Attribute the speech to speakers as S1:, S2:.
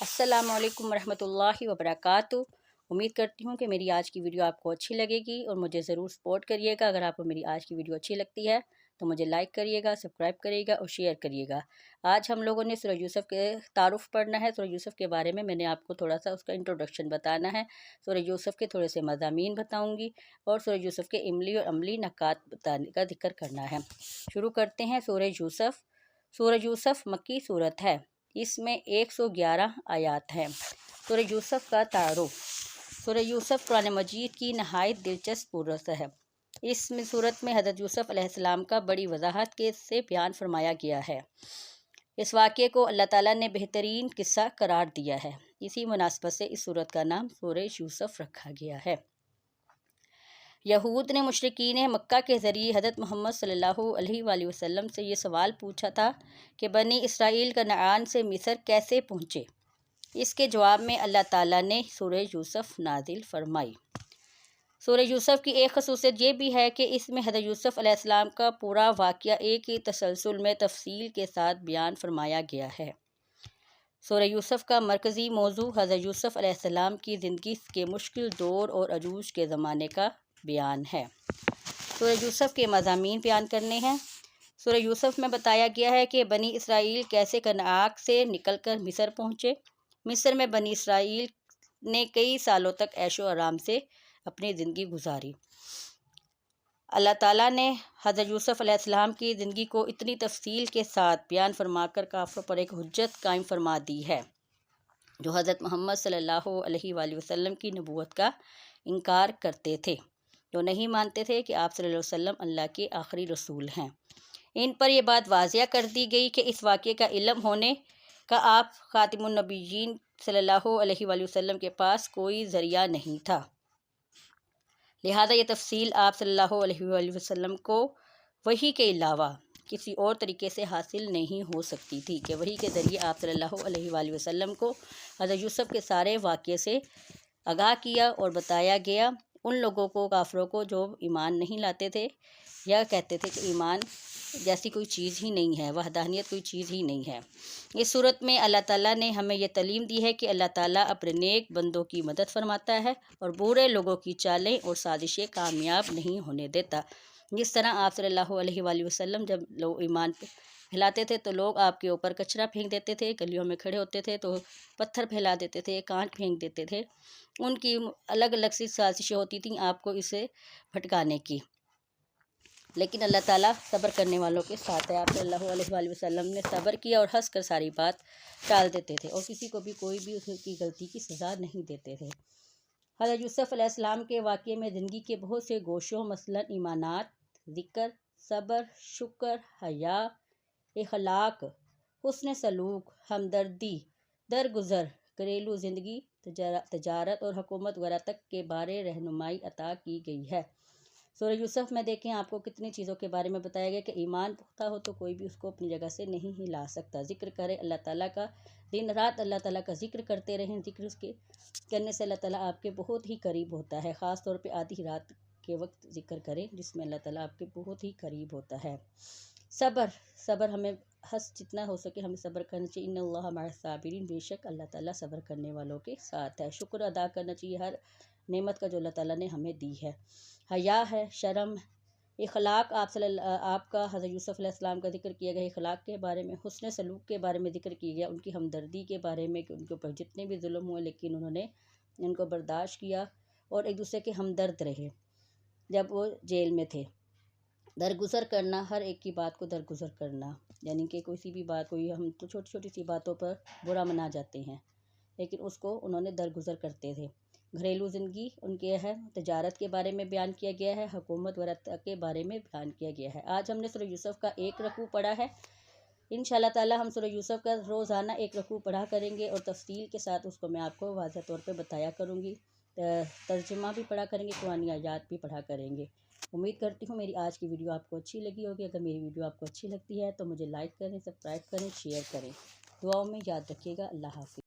S1: السلام علیکم ورحمۃ اللہ وبرکاتہ۔ امید کرتی ہوں کہ میری آج کی ویڈیو آپ کو اچھی لگے گی اور مجھے ضرور سپورٹ کریے گا۔ اگر آپ کو میری آج کی ویڈیو اچھی لگتی ہے تو مجھے لائک کریے گا، سبسکرائب کریے گا اور شیئر کریے گا۔ آج ہم لوگوں نے سورہ یوسف کے تعارف پڑھنا ہے۔ سورہ یوسف کے بارے میں نے آپ کو تھوڑا سا اس کا انٹروڈکشن بتانا ہے۔ سورہ یوسف کے تھوڑے سے مضامین بتاؤں گی اور سورہ یوسف کے علمی اور عملی نکات بتانے کا ذکر کرنا ہے۔ شروع کرتے ہیں سورہ یوسف۔ سورہ یوسف مکی صورت ہے۔ اس میں 111 آیات ہیں۔ سورہ یوسف کا تعارف۔ سورہ یوسف قرآن مجید کی نہایت دلچسپ صورت ہے۔ اس صورت میں حضرت یوسف علیہ السلام کا بڑی وضاحت سے بیان فرمایا گیا ہے۔ اس واقعے کو اللہ تعالیٰ نے بہترین قصہ قرار دیا ہے۔ اسی مناسبت سے اس صورت کا نام سورہ یوسف رکھا گیا ہے۔ یہود نے مشرکین مکہ کے ذریعے حضرت محمد صلی اللہ علیہ وآلہ وسلم سے یہ سوال پوچھا تھا کہ بنی اسرائیل کنعان سے مصر کیسے پہنچے۔ اس کے جواب میں اللہ تعالیٰ نے سورہ یوسف نازل فرمائی۔ سورہ یوسف کی ایک خصوصیت یہ بھی ہے کہ اس میں حضرت یوسف علیہ السلام کا پورا واقعہ ایک ہی تسلسل میں تفصیل کے ساتھ بیان فرمایا گیا ہے۔ سورہ یوسف کا مرکزی موضوع حضرت یوسف علیہ السلام کی زندگی کے مشکل دور اور عروج کے زمانے کا بیان ہے۔ سورہ یوسف کے مضامین بیان کرنے ہیں۔ سورہ یوسف میں بتایا گیا ہے کہ بنی اسرائیل کیسے کنعان سے نکل کر مصر پہنچے۔ مصر میں بنی اسرائیل نے کئی سالوں تک عیش و آرام سے اپنی زندگی گزاری۔ اللہ تعالیٰ نے حضرت یوسف علیہ السلام کی زندگی کو اتنی تفصیل کے ساتھ بیان فرما کر کافروں پر ایک حجت قائم فرما دی ہے جو حضرت محمد صلی اللہ علیہ وآلہ وسلم کی نبوت کا انکار کرتے تھے، جو نہیں مانتے تھے کہ آپ صلی اللہ علیہ وسلم اللہ کے آخری رسول ہیں۔ ان پر یہ بات واضح کر دی گئی کہ اس واقعے کا علم ہونے کا آپ خاتم النبیین صلی اللہ علیہ وآلہ وسلم کے پاس کوئی ذریعہ نہیں تھا، لہذا یہ تفصیل آپ صلی اللہ علیہ وآلہ وسلم کو وحی کے علاوہ کسی اور طریقے سے حاصل نہیں ہو سکتی تھی کہ وحی کے ذریعے آپ صلی اللہ علیہ وآلہ وسلم کو حضرت یوسف کے سارے واقعے سے آگاہ کیا اور بتایا گیا۔ ان لوگوں کو، کافروں کو، جو ایمان نہیں لاتے تھے یا کہتے تھے کہ ایمان جیسی کوئی چیز ہی نہیں ہے، وحدانیت کوئی چیز ہی نہیں ہے۔ اس صورت میں اللہ تعالیٰ نے ہمیں یہ تعلیم دی ہے کہ اللہ تعالیٰ اپنے نیک بندوں کی مدد فرماتا ہے اور برے لوگوں کی چالیں اور سازشیں کامیاب نہیں ہونے دیتا۔ جس طرح آپ صلی اللہ علیہ وآلہ وسلم جب لوگ ایمان پھیلاتے تھے تو لوگ آپ کے اوپر کچرا پھینک دیتے تھے، گلیوں میں کھڑے ہوتے تھے تو پتھر پھیلا دیتے تھے، کانٹ پھینک دیتے تھے۔ ان کی الگ الگ سی سازشیں ہوتی تھیں آپ کو اسے بھٹکانے کی، لیکن اللہ تعالیٰ صبر کرنے والوں کے ساتھ ہے۔ آپ صلی اللہ علیہ وآلہ وسلم نے صبر کیا اور ہنس کر ساری بات ٹال دیتے تھے اور کسی کو بھی کوئی بھی اس کی غلطی کی سزا نہیں دیتے تھے۔ حضرت یوسف علیہ السلام کے واقعے میں زندگی کے بہت سے گوشوں مثلاً ایمانات، ذکر، صبر، شکر، حیا، اخلاق، حسن سلوک، ہمدردی، درگزر، گھریلو زندگی، تجارت اور حکومت وغیرہ تک کے بارے رہنمائی عطا کی گئی ہے۔ سورہ یوسف میں دیکھیں آپ کو کتنی چیزوں کے بارے میں بتایا گیا کہ ایمان پختہ ہو تو کوئی بھی اس کو اپنی جگہ سے نہیں ہلا سکتا۔ ذکر کرے اللہ تعالیٰ کا، دن رات اللہ تعالیٰ کا ذکر کرتے رہیں۔ ذکر اس کے کرنے سے اللہ تعالیٰ آپ کے بہت ہی قریب ہوتا ہے۔ خاص طور پہ آدھی رات کے وقت ذکر کریں جس میں اللہ تعالیٰ آپ کے بہت ہی قریب ہوتا ہے۔ صبر ہمیں جتنا ہو سکے ہمیں صبر کرنا چاہیے۔ ان اللہ مع الصابرین، بے شک اللہ تعالیٰ صبر کرنے والوں کے ساتھ ہے۔ شکر ادا کرنا چاہیے ہر نعمت کا جو اللہ تعالیٰ نے ہمیں دی ہے۔ حیا ہے، شرم، اخلاق، آپ کا حضرت یوسف علیہ السلام کا ذکر کیا گیا اخلاق کے بارے میں، حسن سلوک کے بارے میں ذکر کیا گیا، ان کی ہمدردی کے بارے میں کہ ان کے اوپر جتنے بھی ظلم ہوئے لیکن انہوں نے ان کو برداشت کیا اور ایک دوسرے کے ہمدرد رہے جب وہ جیل میں تھے۔ درگزر کرنا، ہر ایک کی بات کو درگزر کرنا، یعنی کہ کوئی بھی بات، ہم تو چھوٹی چھوٹی سی باتوں پر برا منا جاتے ہیں لیکن اس کو انہوں نے درگزر کرتے تھے۔ گھریلو زندگی ان کے ہے، تجارت کے بارے میں بیان کیا گیا ہے، حکومت وغیرہ کے بارے میں بیان کیا گیا ہے۔ آج ہم نے سورہ یوسف کا ایک رکوع پڑھا ہے۔ انشاءاللہ تعالی ہم سورہ یوسف کا روزانہ ایک رکوع پڑھا کریں گے اور تفصیل کے ساتھ اس کو میں آپ کو واضح طور پہ بتایا کروں گی، ترجمہ بھی پڑھا کریں گے، قرآنی آیات بھی پڑھا کریں گے۔ امید کرتی ہوں میری آج کی ویڈیو آپ کو اچھی لگی ہوگی۔ اگر میری ویڈیو آپ کو اچھی لگتی ہے تو مجھے لائک کریں، سبسکرائب کریں، شیئر کریں۔ دعاؤں میں یاد رکھیے گا۔ اللہ حافظ۔